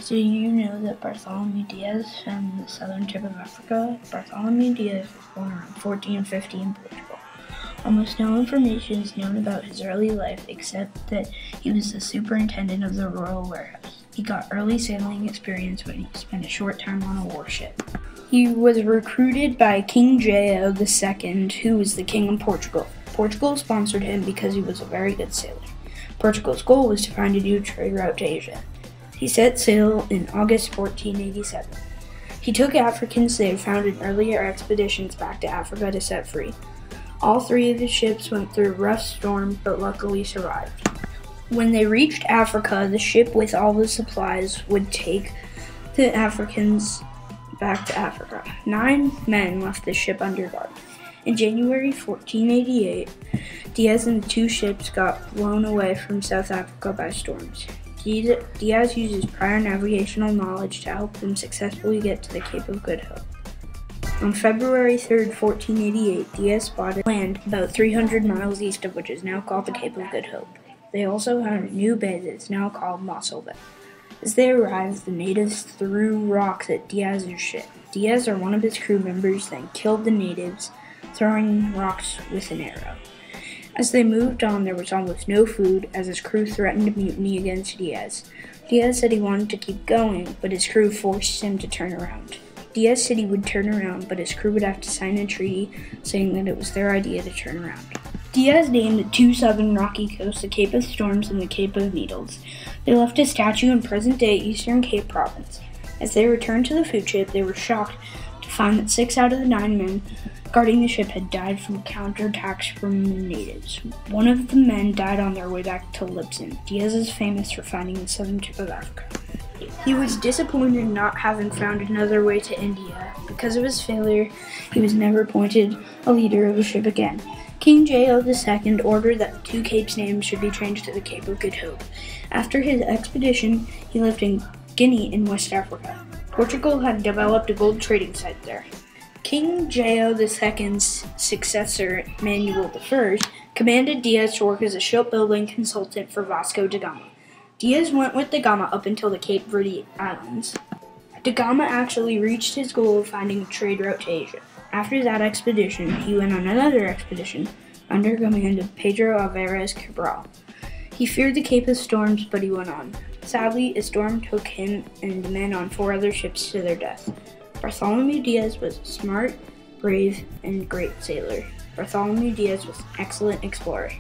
Do you know that Bartholomew Diaz found the southern tip of Africa? Bartholomew Diaz was born around 1450 in Portugal. Almost no information is known about his early life except that he was the superintendent of the royal warehouse. He got early sailing experience when he spent a short time on a warship. He was recruited by King Jayo II, who was the king of Portugal. Portugal sponsored him because he was a very good sailor. Portugal's goal was to find a new trade route to Asia. He set sail in August 1487. He took Africans they had found in earlier expeditions back to Africa to set free. All three of his ships went through a rough storm, but luckily survived. When they reached Africa, the ship with all the supplies would take the Africans back to Africa. 9 men left the ship under guard. In January 1488, Diaz and the 2 ships got blown away from South Africa by storms. Diaz used his prior navigational knowledge to help them successfully get to the Cape of Good Hope. On February 3, 1488, Diaz spotted land about 300 miles east of which is now called the Cape of Good Hope. They also found a new bay that is now called Mossel Bay. As they arrived, the natives threw rocks at Diaz's ship. Diaz or one of his crew members then killed the natives, throwing rocks with an arrow. As they moved on, there was almost no food, as his crew threatened mutiny against Diaz. Diaz said he wanted to keep going, but his crew forced him to turn around. Diaz said he would turn around, but his crew would have to sign a treaty saying that it was their idea to turn around. Diaz named the 2 southern rocky coasts the Cape of Storms and the Cape of Needles. They left a statue in present-day Eastern Cape Province. As they returned to the food ship, they were shocked to find that 6 out of the 9 men guarding the ship had died from counterattacks from the natives. One of the men died on their way back to Lisbon. Diaz is famous for finding the southern tip of Africa. He was disappointed not having found another way to India. Because of his failure, he was never appointed a leader of a ship again. King Jayo II ordered that the 2 capes' names should be changed to the Cape of Good Hope. After his expedition, he lived in Guinea in West Africa. Portugal had developed a gold trading site there. King Jayo II's successor, Manuel I, commanded Diaz to work as a shipbuilding consultant for Vasco da Gama. Diaz went with da Gama up until the Cape Verde Islands. Da Gama actually reached his goal of finding a trade route to Asia. After that expedition, he went on another expedition under command of Pedro Alvarez Cabral. He feared the Cape of Storms, but he went on. Sadly, a storm took him and the men on 4 other ships to their death. Bartholomew Diaz was a smart, brave, and great sailor. Bartholomew Diaz was an excellent explorer.